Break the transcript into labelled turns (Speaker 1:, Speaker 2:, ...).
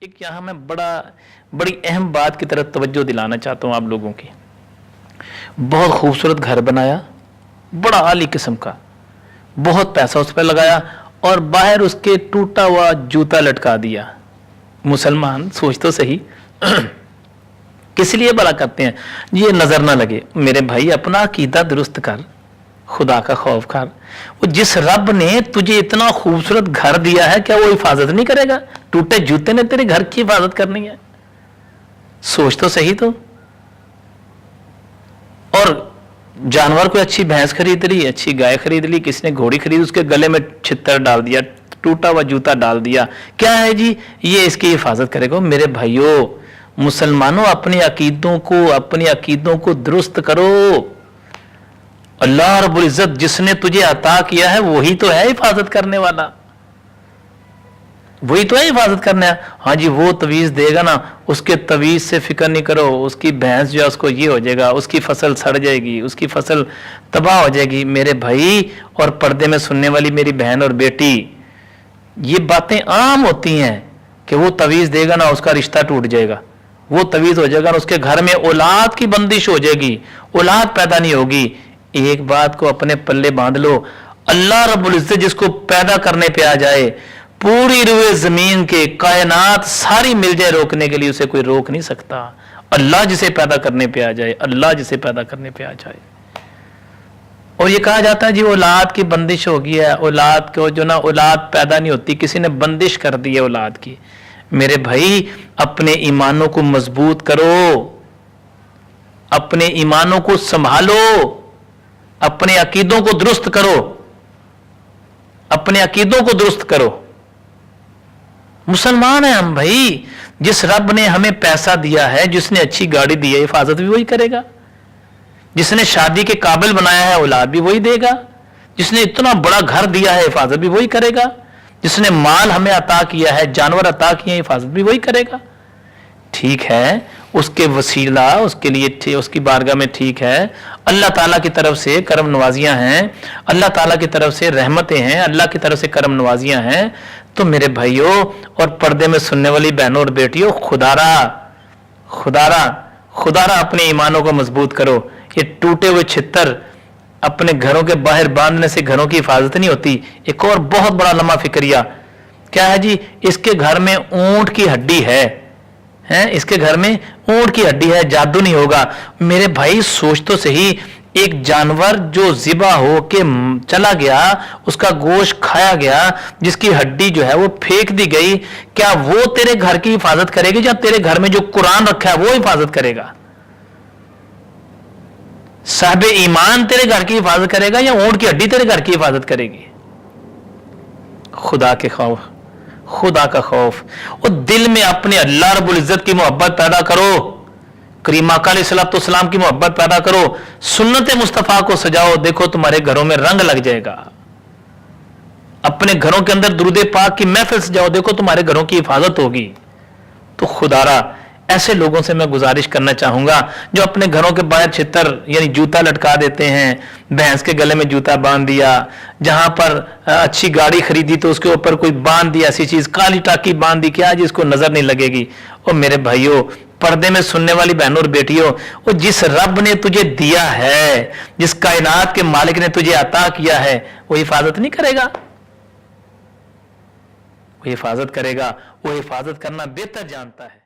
Speaker 1: एक यहाँ मैं बड़ी अहम बात की तरफ तवज्जो दिलाना चाहता हूँ आप लोगों की। बहुत खूबसूरत घर बनाया, बड़ा आली किस्म का, बहुत पैसा उस पर लगाया और बाहर उसके टूटा हुआ जूता लटका दिया। मुसलमान सोच तो सही किस लिए भला करते हैं, ये नजर ना लगे। मेरे भाई अपना अकीदा दुरुस्त कर, खुदा का खौफ कर। वो जिस रब ने तुझे इतना खूबसूरत घर दिया है, क्या वो हिफाजत नहीं करेगा? टूटे जूते ने तेरे घर की हिफाजत करनी है? सोच तो सही। तो और जानवर को अच्छी भैंस खरीद ली, अच्छी गाय खरीद ली, किसी ने घोड़ी खरीद, उसके गले में छितर डाल दिया, टूटा हुआ जूता डाल दिया, क्या है जी ये इसकी हिफाजत करेगा? मेरे भाइयों मुसलमानों, अपने अकीदों को दुरुस्त करो। अल्लाह रब्बुल इज्जत जिसने तुझे अता किया है वही तो है हिफाजत करने वाला, वही तो है हिफाजत करने। हाँ जी, वो तवीज देगा ना, उसके तवीज से फिक्र नहीं करो, उसकी भैंस जो है उसको ये हो जाएगा, उसकी फसल सड़ जाएगी, उसकी फसल तबाह हो जाएगी। मेरे भाई और पर्दे में सुनने वाली मेरी बहन और बेटी, ये बातें आम होती हैं कि वो तवीज देगा ना उसका रिश्ता टूट जाएगा, वो तवीज हो जाएगा ना उसके घर में औलाद की बंदिश हो जाएगी, औलाद पैदा नहीं होगी। एक बात को अपने पल्ले बांध लो, अल्लाह रब्बुल इज्जत जिसको पैदा करने पे आ जाए, पूरी रुए जमीन के कायनात सारी मिल जाए रोकने के लिए, उसे कोई रोक नहीं सकता। अल्लाह जिसे पैदा करने पे आ जाए, अल्लाह जिसे पैदा करने पे आ जाए। और ये कहा जाता है जी औलाद की बंदिश हो गई है, औलाद को जो ना औलाद पैदा नहीं होती, किसी ने बंदिश कर दी है औलाद की। मेरे भाई अपने ईमानों को मजबूत करो, अपने ईमानों को संभालो, अपने अकीदों को दुरुस्त करो, अपने अकीदों को दुरुस्त करो। मुसलमान है हम भाई, जिस रब ने हमें पैसा दिया है, जिसने अच्छी गाड़ी दी है, हिफाजत भी वही करेगा। जिसने शादी के काबिल बनाया है, औलाद भी वही देगा। जिसने इतना बड़ा घर दिया है, हिफाजत भी वही करेगा। जिसने माल हमें अता किया है, जानवर अता किए, हिफाजत भी वही करेगा। ठीक है, उसके वसीला उसके लिए उसकी बारगाह में ठीक है, अल्लाह ताला की तरफ से करम नवाजियां हैं, अल्लाह ताला की तरफ से रहमतें हैं, अल्लाह की तरफ से करम नवाजियां हैं। तो मेरे भाइयों और पर्दे में सुनने वाली बहनों और बेटियों, खुदारा अपने ईमानों को मजबूत करो। ये टूटे हुए छितर अपने घरों के बाहर बांधने से घरों की हिफाजत नहीं होती। एक और बहुत बड़ा लम्हा फिक्रिया क्या है जी, इसके घर में ऊंट की हड्डी है, इसके घर में ऊंट की हड्डी है, जादू नहीं होगा। मेरे भाई सोच तो सही, एक जानवर जो ज़िबा हो के चला गया, उसका गोश्त खाया गया, जिसकी हड्डी जो है वो फेंक दी गई, क्या वो तेरे घर की हिफाजत करेगी या तेरे घर में जो कुरान रखा है वो हिफाजत करेगा? साहिब ईमान तेरे घर की हिफाजत करेगा या ऊंट की हड्डी तेरे घर की हिफाजत करेगी? खुदा के खौफ, खुदा का खौफ, और दिल में अपने अल्लाह रब्बुल इज्जत की मोहब्बत पैदा करो, करीम आका अलैहिस्सलाम की मोहब्बत पैदा करो, सुन्नत मुस्तफ़ा को सजाओ। देखो तुम्हारे घरों में रंग लग जाएगा। अपने घरों के अंदर दुरूद पाक की महफिल सजाओ, देखो तुम्हारे घरों की हिफाजत होगी। तो खुदारा ऐसे लोगों से मैं गुजारिश करना चाहूंगा जो अपने घरों के बाहर छितर यानी जूता लटका देते हैं, भैंस के गले में जूता बांध दिया, जहां पर अच्छी गाड़ी खरीदी तो उसके ऊपर कोई बांध दी ऐसी चीज, काली टाकी बांध दी, क्या जिसको नजर नहीं लगेगी। और मेरे भाइयों पर्दे में सुनने वाली बहनों और बेटियों, वो जिस रब ने तुझे दिया है, जिस कायनात के मालिक ने तुझे अता किया है, वो हिफाजत नहीं करेगा? वो हिफाजत करेगा, वो हिफाजत करना बेहतर जानता है।